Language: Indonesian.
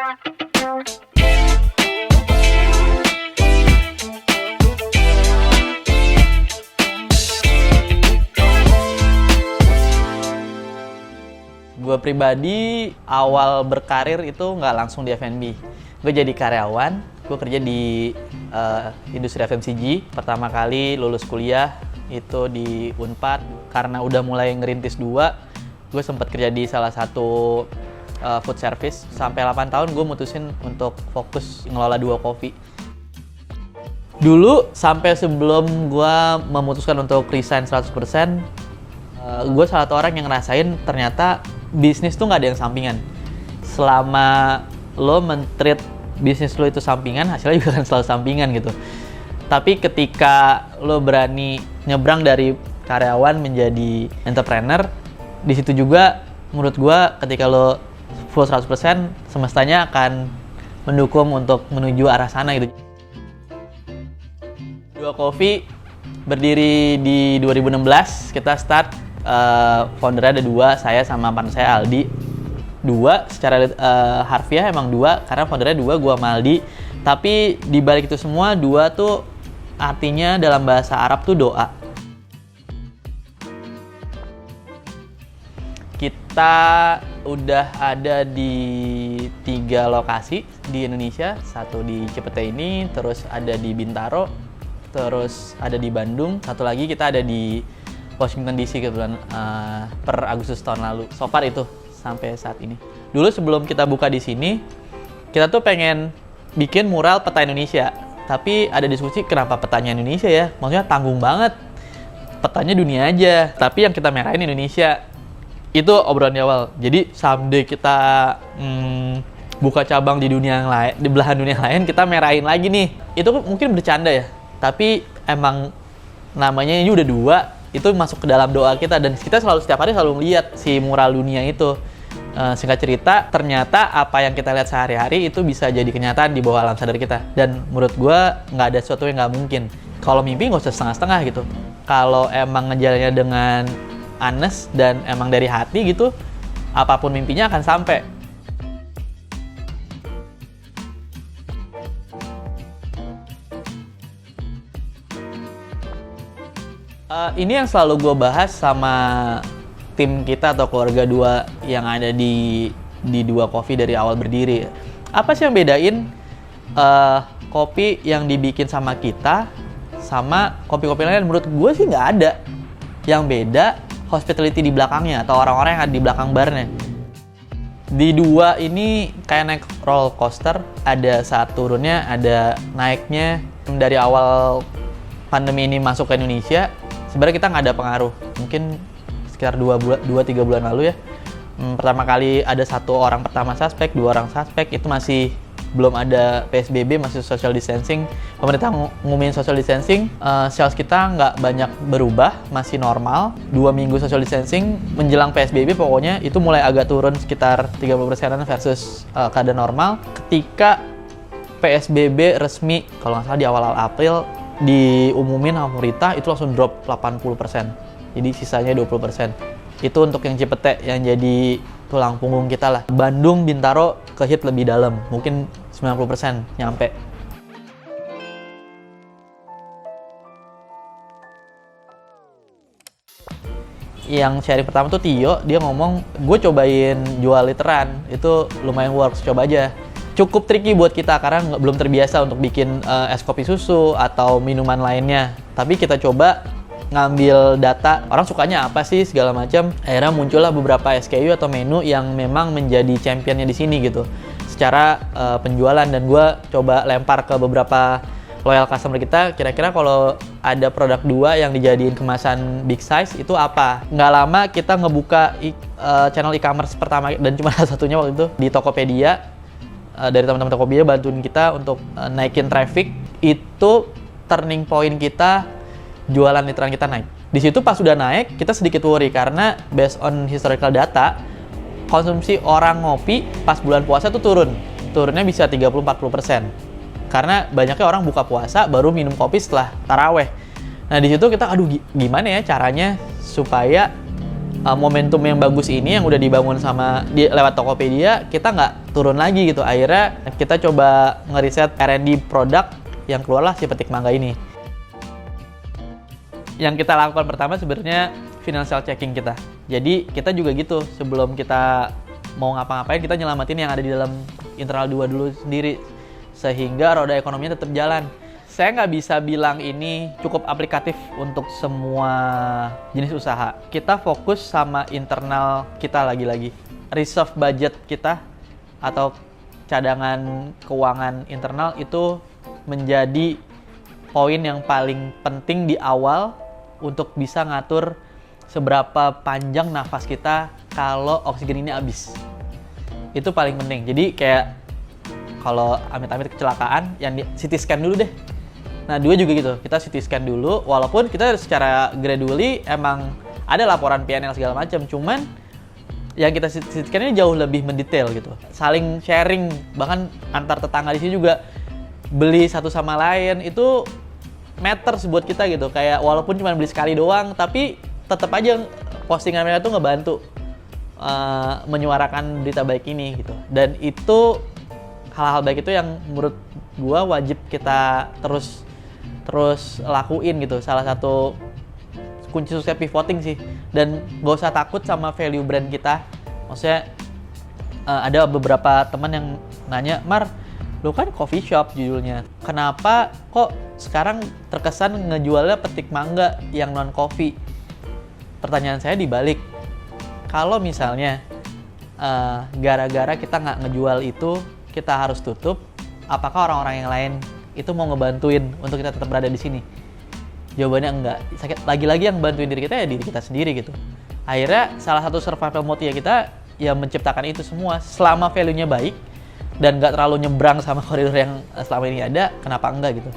Gue pribadi awal berkarir itu nggak langsung di F&B. Gue jadi karyawan, gue kerja di industri FMCG. Pertama kali lulus kuliah itu di Unpad. Karena udah mulai ngerintis dua, gue sempat kerja di salah satu food service. Sampai 8 tahun gue mutusin untuk fokus ngelola Dua Coffee. Dulu sampai sebelum gue memutuskan untuk resign 100%, gue salah satu orang yang ngerasain ternyata bisnis tuh nggak ada yang sampingan. Selama lo men-treat bisnis lo itu sampingan, hasilnya juga kan selalu sampingan gitu. Tapi ketika lo berani nyebrang dari karyawan menjadi entrepreneur, di situ juga menurut gue ketika lo full 100%, semestanya akan mendukung untuk menuju arah sana gitu. Dua Coffee berdiri di 2016, kita start. Foundernya ada dua, saya sama partner saya Aldi. Dua, secara harfiah emang dua, karena foundernya dua, gua sama Aldi. Tapi di balik itu semua, dua tuh artinya dalam bahasa Arab tuh doa. Kita udah ada di 3 lokasi di Indonesia, satu di Cipete ini, terus ada di Bintaro, terus ada di Bandung, satu lagi kita ada di Washington DC kebetulan per Agustus tahun lalu. So far itu sampai saat ini. Dulu sebelum kita buka di sini, kita tuh pengen bikin mural peta Indonesia. Tapi ada diskusi kenapa petanya Indonesia ya? Maksudnya tanggung banget. Petanya dunia aja. Tapi yang kita merahin Indonesia. Itu obrolan di awal. Jadi someday kita buka cabang di dunia yang lain, di belahan dunia yang lain, kita merahin lagi nih. Itu mungkin bercanda ya. Tapi emang namanya ini udah dua. Itu masuk ke dalam doa kita dan kita setiap hari selalu melihat si mural dunia itu. Singkat cerita, ternyata apa yang kita lihat sehari-hari itu bisa jadi kenyataan di bawah alam sadar kita. Dan menurut gue nggak ada sesuatu yang nggak mungkin. Kalau mimpi nggak usah setengah-setengah gitu. Kalau emang ngejalannya dengan honest dan emang dari hati gitu, apapun mimpinya akan sampai. Ini yang selalu gue bahas sama tim kita atau keluarga dua yang ada di Dua Coffee dari awal berdiri. Apa sih yang bedain kopi yang dibikin sama kita sama kopi-kopi lain? Menurut gue sih nggak ada. Yang beda hospitality di belakangnya atau orang-orang yang ada di belakang barnya. Di dua ini kayak naik roller coaster, ada saat turunnya, ada naiknya. Dari awal pandemi ini masuk ke Indonesia, sebenarnya kita nggak ada pengaruh. Mungkin sekitar 2-3 bulan lalu ya. Pertama kali ada 1 orang pertama suspek, 2 orang suspek, itu masih belum ada PSBB, masih social distancing. Pemerintah ngumumin social distancing, sales kita nggak banyak berubah, masih normal. 2 minggu social distancing, menjelang PSBB pokoknya itu mulai agak turun sekitar 30% versus keadaan normal. Ketika PSBB resmi, kalau nggak salah di awal-awal April, diumumin sama pemerintah, itu langsung drop 80%. Jadi sisanya 20%. Itu untuk yang Cipete, yang jadi tulang punggung kita lah. Bandung, Bintaro ke-hit lebih dalam, mungkin 90% nyampe. Yang sharing pertama tuh Tio, dia ngomong, gue cobain jual literan, itu lumayan works, coba aja. Cukup tricky buat kita karena belum terbiasa untuk bikin es kopi susu atau minuman lainnya. Tapi kita coba ngambil data, orang sukanya apa sih segala macam. Akhirnya muncullah beberapa SKU atau menu yang memang menjadi championnya di sini gitu. Secara penjualan, dan gue coba lempar ke beberapa loyal customer kita, kira-kira kalau ada produk dua yang dijadiin kemasan big size itu apa. Nggak lama kita ngebuka channel e-commerce pertama dan cuma satunya waktu itu di Tokopedia. Dari teman-teman Tokopedia bantuin kita untuk naikin traffic. Itu turning point kita, jualan literan kita naik. Di situ pas udah naik, kita sedikit worry karena based on historical data, konsumsi orang ngopi pas bulan puasa tuh turun. Turunnya bisa 30-40%. Karena banyaknya orang buka puasa baru minum kopi setelah taraweh. Nah di situ kita, aduh gimana ya caranya supaya momentum yang bagus ini yang udah dibangun lewat Tokopedia, kita nggak turun lagi gitu. Akhirnya kita coba ngeriset R&D produk yang keluarlah si Petik Mangga ini. Yang kita lakukan pertama sebenarnya financial checking kita. Jadi kita juga gitu, sebelum kita mau ngapa-ngapain, kita nyelamatin yang ada di dalam internal 2 dulu sendiri, sehingga roda ekonominya tetap jalan. Saya nggak bisa bilang ini cukup aplikatif untuk semua jenis usaha. Kita fokus sama internal kita lagi-lagi. Reserve budget kita atau cadangan keuangan internal itu menjadi poin yang paling penting di awal untuk bisa ngatur seberapa panjang nafas kita kalau oksigen ini habis. Itu paling penting. Jadi kayak kalau amit-amit kecelakaan, yang CT scan dulu deh. Nah, 2 juga gitu, kita CT scan dulu, walaupun kita secara gradually emang ada laporan PNL segala macam, cuman yang kita CT scan ini jauh lebih mendetail gitu. Saling sharing, bahkan antar tetangga di sini juga beli satu sama lain, itu matters buat kita gitu. Kayak walaupun cuma beli sekali doang, tapi tetap aja postingan mereka tuh ngebantu menyuarakan berita baik ini gitu. Dan itu hal-hal baik itu yang menurut gua wajib kita terus lakuin gitu. Salah satu kunci sukses pivoting sih. Dan gak usah takut sama value brand kita. Maksudnya ada beberapa teman yang nanya, Mar, lu kan coffee shop judulnya, kenapa kok sekarang terkesan ngejualnya Petik Mangga yang non coffee? Pertanyaan saya dibalik, kalau misalnya gara-gara kita nggak ngejual itu kita harus tutup, apakah orang-orang yang lain itu mau ngebantuin untuk kita tetap berada di sini? Jawabannya enggak. Lagi-lagi yang bantuin diri kita ya diri kita sendiri gitu. Akhirnya salah satu survival mode ya kita ya menciptakan itu semua. Selama value-nya baik dan nggak terlalu nyebrang sama koridor yang selama ini ada, kenapa enggak gitu?